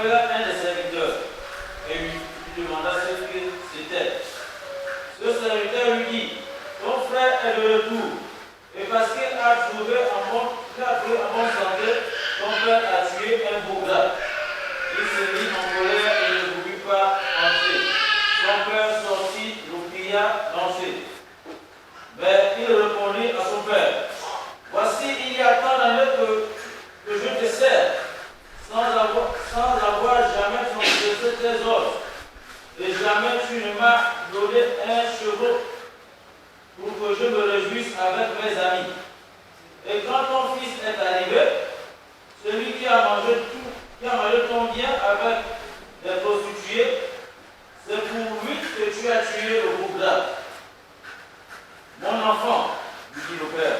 appela un des serviteurs et lui demanda ce que c'était. Ce serviteur lui dit, ton frère est de retour, et parce qu'il a trouvé en bonne santé, ton frère a tué un bourgade. Il se mit en colère et ne voulut pas entrer. Son père sortit, le pria danser. Mais il répondit à son père, voici, il y a tant d'années que je te sers, sans avoir jamais transgressé tes ordres. Et jamais tu ne m'as donné un chevreau pour que je me réjouisse avec mes amis. Et quand ton fils est arrivé, celui qui a mangé ton bien avec des prostituées, c'est pour lui que tu as tué le bourgade. Mon enfant, lui dit le père,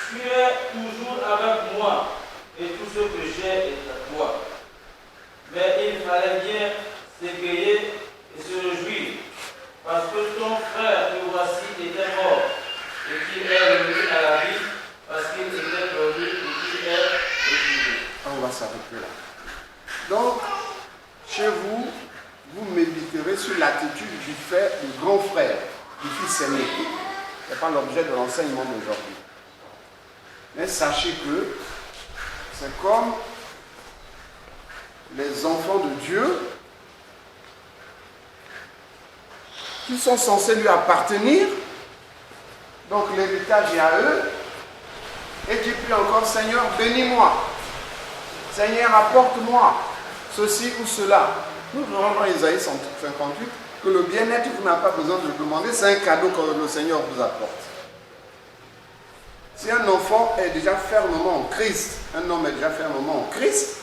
tu es toujours avec moi et tout ce que j'ai est à toi. Mais il fallait bien s'égayer et se réjouir, parce que ton frère que voici était mort et qu'il est revenu à la vie, parce qu'il était perdu et qu'il est revenu. On va s'arrêter là. Donc, chez vous, vous méditerez sur l'attitude du grand frère, du fils aîné. Ce n'est pas l'objet de l'enseignement d'aujourd'hui. Mais sachez que c'est comme les enfants de Dieu qui sont censés lui appartenir. Donc l'héritage est à eux. Et qui prie encore, Seigneur, bénis-moi. Seigneur, apporte-moi ceci ou cela. Nous verrons dans Isaïe 58 que le bien-être, vous n'avez pas besoin de le demander, c'est un cadeau que le Seigneur vous apporte. Si un enfant est déjà fermement en Christ, un homme est déjà fermement en Christ,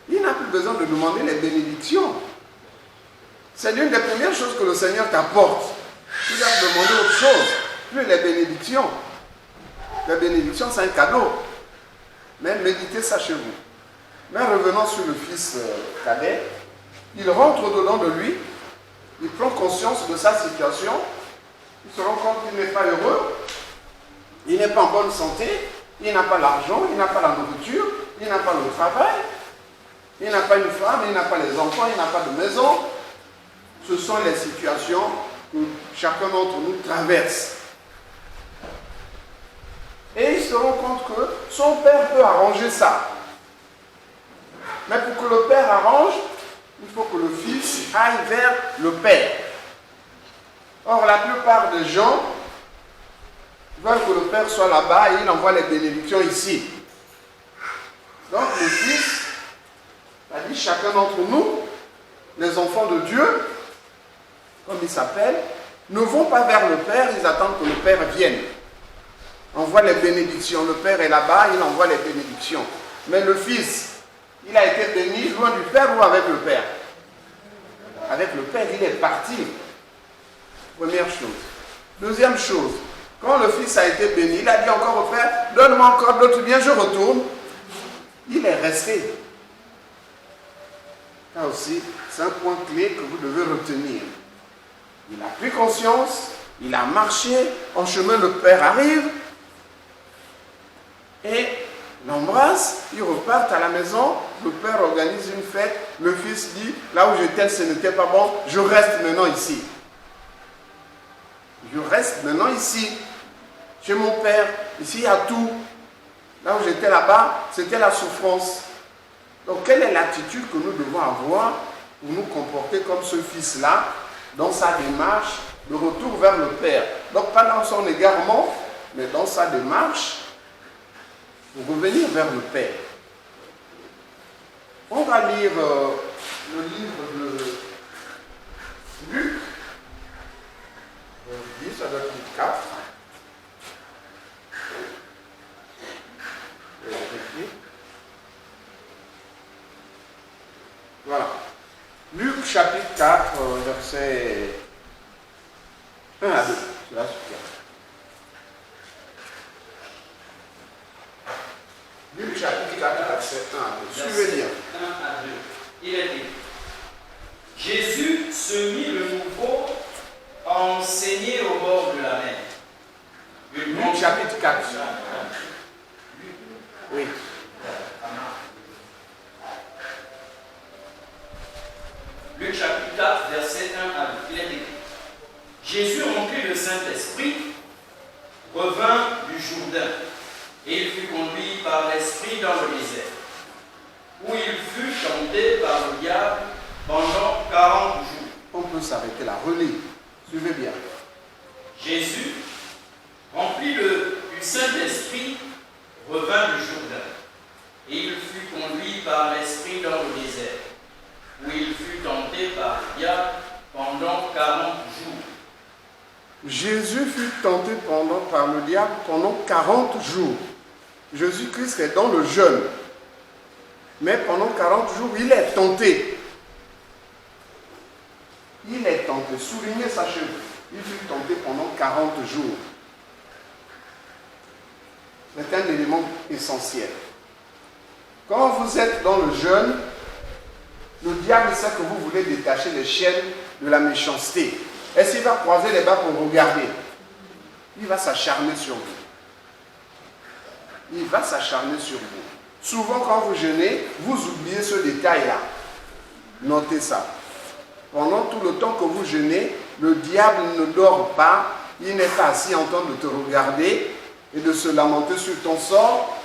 il n'a plus besoin de demander les bénédictions. C'est l'une des premières choses que le Seigneur t'apporte. Tu dois demander autre chose, plus les bénédictions. Les bénédictions, c'est un cadeau. Mais méditez ça chez vous. Mais revenons sur le fils cadet. Il rentre au-dedans de lui, il prend conscience de sa situation, il se rend compte qu'il n'est pas heureux, il n'est pas en bonne santé, il n'a pas l'argent, il n'a pas la nourriture, il n'a pas le travail, il n'a pas une femme, il n'a pas les enfants, il n'a pas de maison. Ce sont les situations que chacun d'entre nous traverse. Et il se rend compte que son père peut arranger ça. Mais pour que le père arrange, il faut que le fils aille vers le père. Or, la plupart des gens veulent que le père soit là-bas et il envoie les bénédictions ici. Donc, le fils a dit, chacun d'entre nous, les enfants de Dieu, comme ils s'appellent, ne vont pas vers le père, ils attendent que le père vienne. Envoie les bénédictions. Le père est là-bas, il envoie les bénédictions. Mais le fils, il a été béni loin du père ou avec le père? Avec le père, il est parti. Première chose. Deuxième chose, quand le fils a été béni, il a dit encore au père, donne-moi encore d'autres biens, je retourne. Il est resté. Là aussi, c'est un point clé que vous devez retenir. Il a pris conscience, il a marché, en chemin le père arrive, et l'embrasse, ils repartent à la maison, le père organise une fête, le fils dit, là où j'étais, ce n'était pas bon, je reste maintenant ici. Je reste maintenant ici, chez mon père, ici il y a tout. Là où j'étais là-bas, c'était la souffrance. Donc quelle est l'attitude que nous devons avoir pour nous comporter comme ce fils-là, dans sa démarche de retour vers le père? Donc pas dans son égarement, mais dans sa démarche, pour revenir vers le Père. On va lire le livre de Luc, 10, ça doit être 4. Voilà. Luc chapitre 4, versets 1 à 2. C'est là, super. Luc chapitre 4, verset 1 à 2. Suivez bien. 1 à 2. Il est dit, Jésus se mit de nouveau à enseigner au bord de la mer. Luc chapitre 4. Oui. Luc chapitre 4, verset 1 à 2. Il est écrit. Jésus, rempli de Saint-Esprit, revint du Jourdain, et il fut conduit par l'Esprit dans le désert, où il fut tenté par le diable pendant 40 jours. On peut s'arrêter là, relis, suivez bien. Jésus, rempli du Saint-Esprit, revint du Jourdain, et il fut conduit par l'Esprit dans le désert, où il fut tenté par le diable pendant 40 jours. Jésus fut tenté par le diable pendant 40 jours. Jésus-Christ est dans le jeûne. Mais pendant 40 jours, il est tenté. Il est tenté. Soulignez ça chez vous. Il fut tenté pendant 40 jours. C'est un élément essentiel. Quand vous êtes dans le jeûne, le diable sait que vous voulez détacher les chaînes de la méchanceté. Est-ce qu'il va croiser les bras pour regarder? Il va s'acharner sur vous. Il va s'acharner sur vous. Souvent, quand vous jeûnez, vous oubliez ce détail-là. Notez ça. Pendant tout le temps que vous jeûnez, le diable ne dort pas. Il n'est pas assis en train de te regarder et de se lamenter sur ton sort,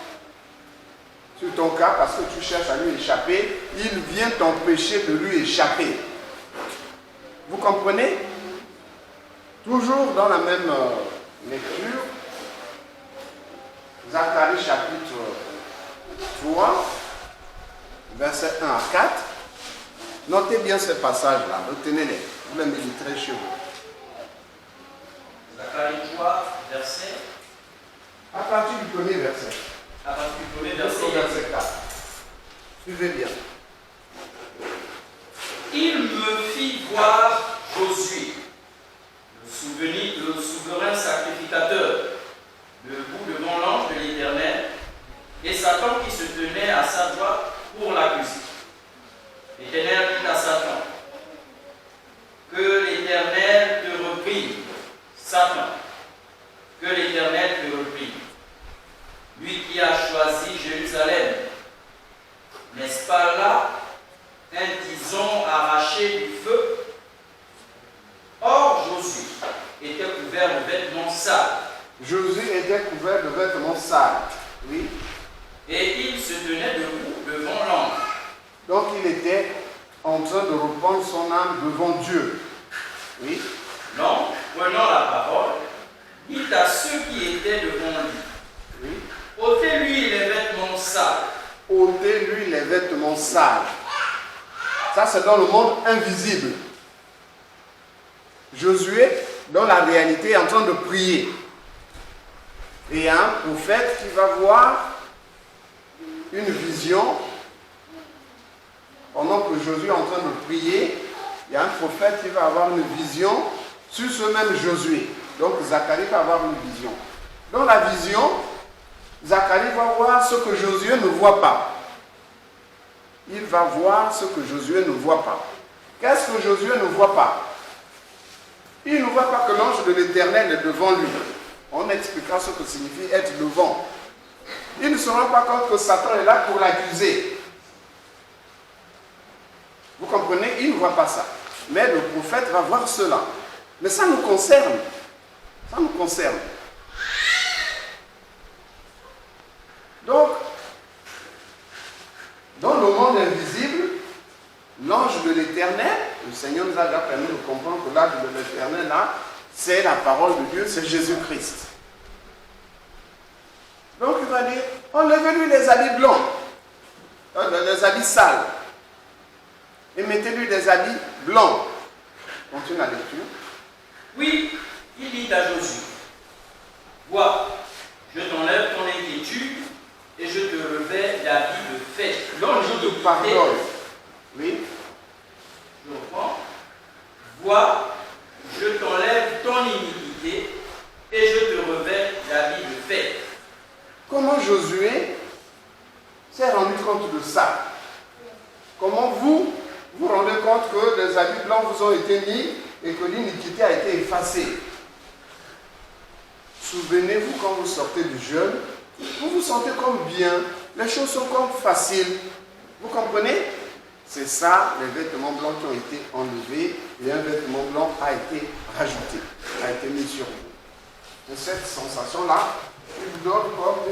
sur ton cas, parce que tu cherches à lui échapper. Il vient t'empêcher de lui échapper. Vous comprenez? Toujours dans la même lecture, Zacharie chapitre 3, verset 1 à 4. Notez bien ces passages-là, retenez-les, vous les méditerez chez vous. Zacharie 3, verset. À partir du premier verset. À partir du premier Jusqu'au verset. verset 4. Suivez bien. Il me fit voir Josué, le souverain sacrificateur, debout devant l'ange de l'Éternel, et Satan qui se tenait à sa droite pour l'accuser. L'Éternel dit à Satan, que l'Éternel te reprime, Satan, que l'Éternel te reprime, lui qui a choisi Jérusalem. N'est-ce pas là un tison arraché du feu? Or, Josué était couvert de vêtements sales. Josué était couvert de vêtements sales. Oui. Et il se tenait debout devant l'ange. Donc il était en train de reprendre son âme devant Dieu. Oui. L'ange, prenant la parole, dit à ceux qui étaient devant lui, Oui. ôtez-lui les vêtements sales. Ôtez-lui les vêtements sales. Ça, c'est dans le monde invisible. Josué, dans la réalité, est en train de prier. Et il y a un prophète qui va voir une vision. Pendant que Josué est en train de prier, il y a un prophète qui va avoir une vision sur ce même Josué. Donc Zacharie va avoir une vision. Dans la vision, Zacharie va voir ce que Josué ne voit pas. Il va voir ce que Josué ne voit pas. Qu'est-ce que Josué ne voit pas? Il ne voit pas que l'ange de l'Éternel est devant lui. On expliquera ce que signifie être devant. Il ne se rend pas compte que Satan est là pour l'accuser. Vous comprenez? Il ne voit pas ça. Mais le prophète va voir cela. Mais ça nous concerne. Ça nous concerne. Donc, dans le monde invisible, l'ange de l'Éternel, le Seigneur nous a déjà permis de comprendre que l'ange de l'Éternel, là, c'est la parole de Dieu, c'est Jésus-Christ. Donc il va dire, enlevez-lui les habits blancs, les habits sales, et mettez-lui des habits blancs. Continue la lecture. Oui, il dit à Josué, vois, je t'enlève ton inquiétude et je te revêt d'habits de fête. L'ange te pardonne. Oui. Je reprends. Vois, je t'enlève ton iniquité et je te revêt d'habits de fête. Comment Josué s'est rendu compte de ça? Comment vous vous rendez compte que les habits blancs vous ont été mis et que l'iniquité a été effacée? Souvenez-vous, quand vous sortez du jeûne, vous vous sentez comme bien, les choses sont comme faciles. Vous comprenez? C'est ça, les vêtements blancs qui ont été enlevés et un vêtement blanc a été rajouté, a été mis sur vous. Et cette sensation-là, il vous donne comme